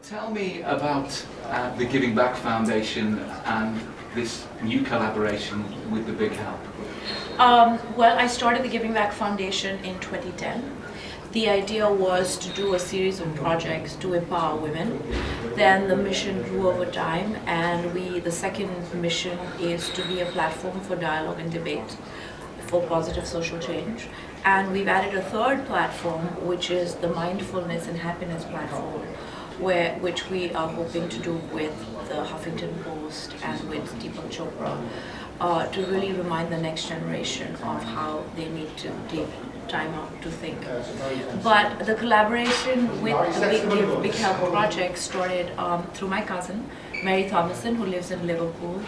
Tell me about the Giving Back Foundation and this new collaboration with the Big Help. Well, I started the Giving Back Foundation in 2010. The idea was to do a series of projects to empower women. Then the mission grew over time, and the second mission is to be a platform for dialogue and debate for positive social change. And we've added a third platform, which is the Mindfulness and Happiness platform, which we are hoping to do with the Huffington Post and with Deepak Chopra, to really remind the next generation of how they need to take time out to think. But the collaboration with the Big Help project started through my cousin, Mary Thomason, who lives in Liverpool.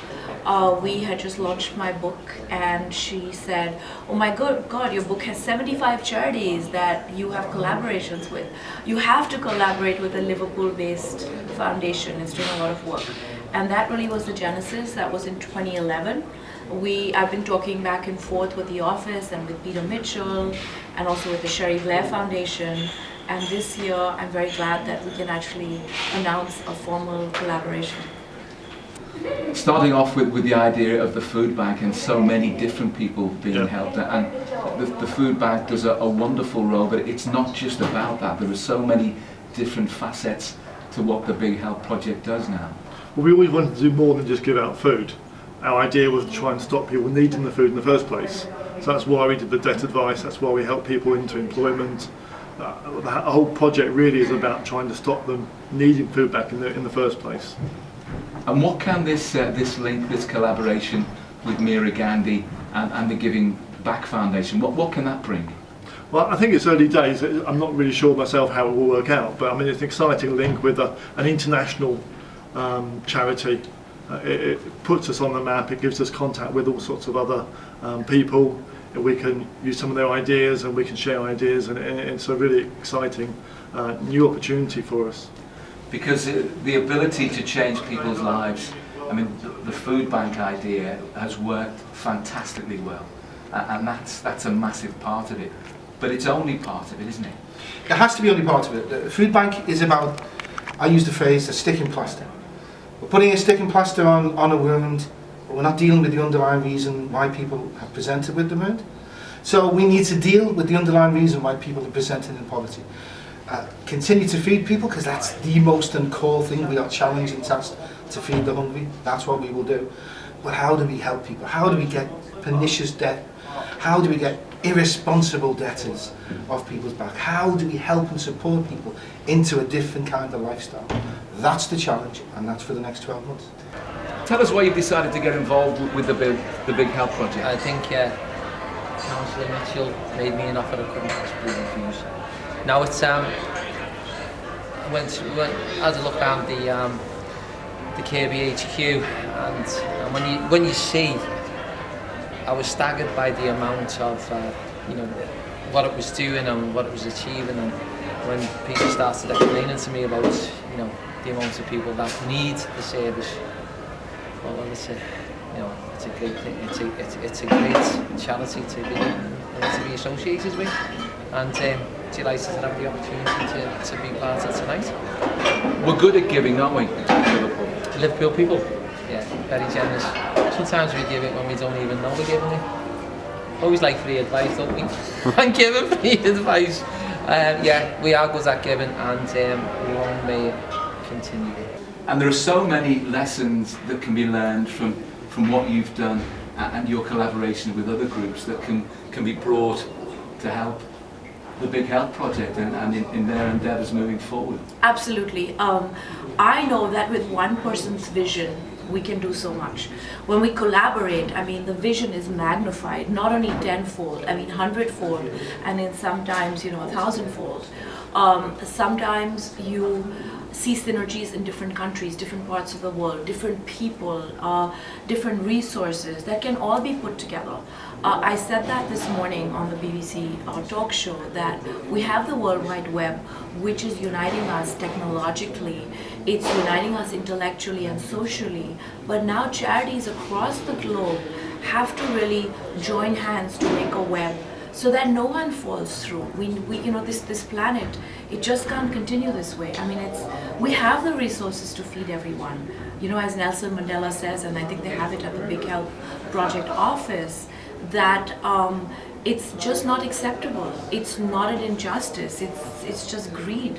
We had just launched my book, and she said, "Oh my God, your book has 75 charities that you have collaborations with. You have to collaborate with a Liverpool-based foundation. It's doing a lot of work." And that really was the genesis. That was in 2011. I've been talking back and forth with the office and with Peter Mitchell and also with the Sherry Blair Foundation. And this year, I'm very glad that we can actually announce a formal collaboration. Starting off with the idea of the food bank and so many different people being helped, and the food bank does a wonderful role, but it's not just about that. There are so many different facets to what the Big Help project does now. Well, we always wanted to do more than just give out food. Our idea was to try and stop people needing the food in the first place. So that's why we did the debt advice, that's why we help people into employment. The whole project really is about trying to stop them needing food back in the first place. And what can this link, this collaboration with Meera Gandhi and the Giving Back Foundation, what can that bring? Well, I think it's early days. I'm not really sure myself how it will work out, but I mean, it's an exciting link with an international charity. It puts us on the map, it gives us contact with all sorts of other people. We can use some of their ideas and we can share ideas, and it's a really exciting new opportunity for us. Because the ability to change people's lives, I mean, the food bank idea has worked fantastically well, and that's a massive part of it. But it's only part of it, isn't it? It has to be only part of it. The food bank is about, I use the phrase, a stick in plaster. We're putting a stick and plaster on a wound, but we're not dealing with the underlying reason why people have presented with the wound. So we need to deal with the underlying reason why people have presented in poverty. Continue to feed people, because that's the most and core thing. We are challenging task to feed the hungry. That's what we will do. But how do we help people? How do we get pernicious debt? How do we get irresponsible debtors off people's back? How do we help and support people into a different kind of lifestyle? That's the challenge, and that's for the next 12 months. Tell us why you've decided to get involved with the Big Help project. I think Councillor Mitchell made me an offer I couldn't possibly refuse. Now it's as I look around the Kirby HQ, and when you see, I was staggered by the amount of what it was doing and what it was achieving, and when people started explaining to me about the amount of people that need the service, well, it's a great thing. It's a great charity to be associated with, and delighted to have the opportunity to be part of tonight. We're good at giving, aren't we? Liverpool. Liverpool people, yeah, very generous. Sometimes we give it when we don't even know we're giving it. Always like free advice, don't we? And giving free advice. Yeah, we are good at giving, and long may it continue. And there are so many lessons that can be learned from what you've done and your collaboration with other groups that can be brought to help the Big Help project and in their endeavours moving forward. Absolutely. I know that with one person's vision, we can do so much. When we collaborate, I mean, the vision is magnified, not only tenfold, I mean 100-fold, and then sometimes 1,000-fold. Sometimes you see synergies in different countries, different parts of the world, different people, different resources that can all be put together. I said that this morning on the BBC talk show, that we have the World Wide Web, which is uniting us technologically, it's uniting us intellectually and socially, but now charities across the globe have to really join hands to make a web so that no one falls through. We you know, this planet, it just can't continue this way. I mean, we have the resources to feed everyone. You know, as Nelson Mandela says, and I think they have it at the Big Help Project office, that it's just not acceptable. It's not an injustice. It's just greed.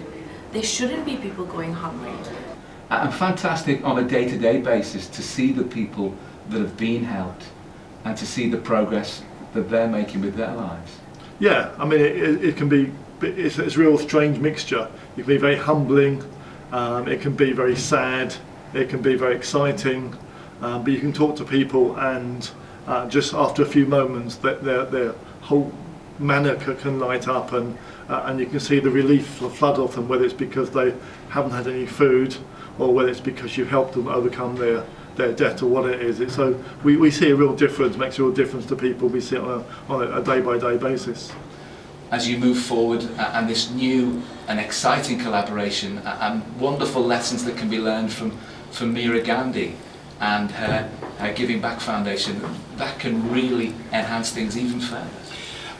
There shouldn't be people going hungry. And fantastic on a day-to-day basis to see the people that have been helped and to see the progress that they're making with their lives. Yeah, I mean, it can be, it's a real strange mixture. It can be very humbling, it can be very sad, it can be very exciting, but you can talk to people and just after a few moments that their whole manner can light up, and you can see the relief flood off them, whether it's because they haven't had any food or whether it's because you helped them overcome their debt or what it is. So we see a real difference, makes a real difference to people. We see it on a day-by-day basis. As you move forward and this new and exciting collaboration and wonderful lessons that can be learned from Meera Gandhi and her Giving Back Foundation, that can really enhance things even further.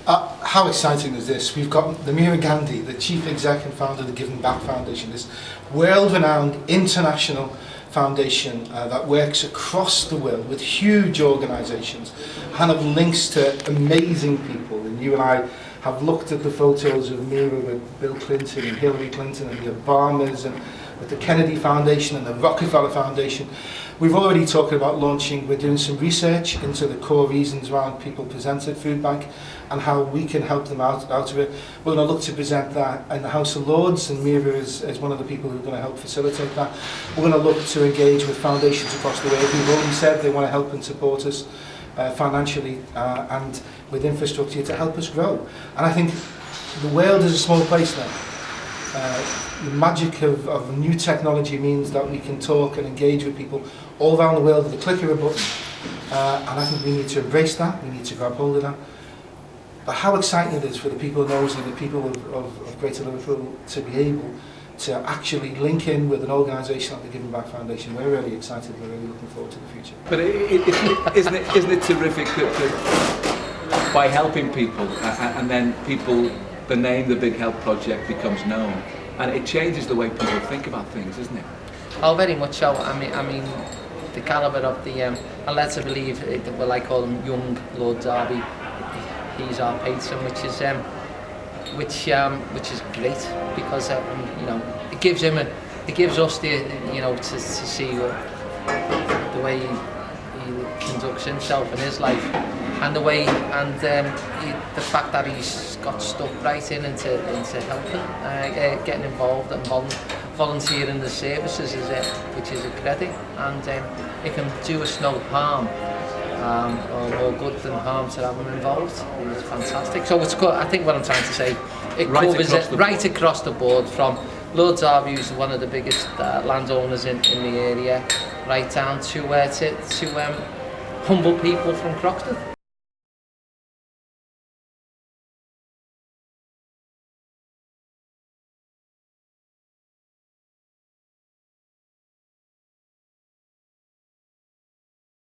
How exciting is this? We've got the Meera Gandhi, the chief exec and founder of the Giving Back Foundation, this world-renowned international foundation that works across the world with huge organisations and have links to amazing people. And you and I have looked at the photos of Meera with Bill Clinton and Hillary Clinton and the Obamas, and with the Kennedy Foundation and the Rockefeller Foundation. We've already talked about launching, we're doing some research into the core reasons around people present at Food Bank and how we can help them out of it. We're going to look to present that in the House of Lords, and Meera is one of the people who are going to help facilitate that. We're going to look to engage with foundations across the world who've already said they want to help and support us financially and with infrastructure to help us grow. And I think the world is a small place now. The magic of new technology means that we can talk and engage with people all around the world with the click of a button. And I think we need to embrace that, we need to grab hold of that. But how exciting it is for the people of Knowsley, the people of Greater Liverpool, to be able to actually link in with an organisation like the Giving Back Foundation. We're really excited, we're really looking forward to the future. But isn't it terrific that by helping people and then people, the name The Big Help Project becomes known, and it changes the way people think about things, isn't it? Oh, very much so. I mean, the calibre of the, and let's believe, well, I call him young Lord Derby. He's our patron, which is great, because you know, it gives us the, you know, to see the way he conducts himself in his life, and the way, and the fact that he's got stuck right into helping, getting involved and volunteering the services, which is a credit, and it can do us no harm. Or more good than harm to have them involved. It's fantastic. So it's, I think what I'm trying to say, it covers it right across the board, from Lord Derby, who's one of the biggest landowners in the area, right down to humble people from Croxteth.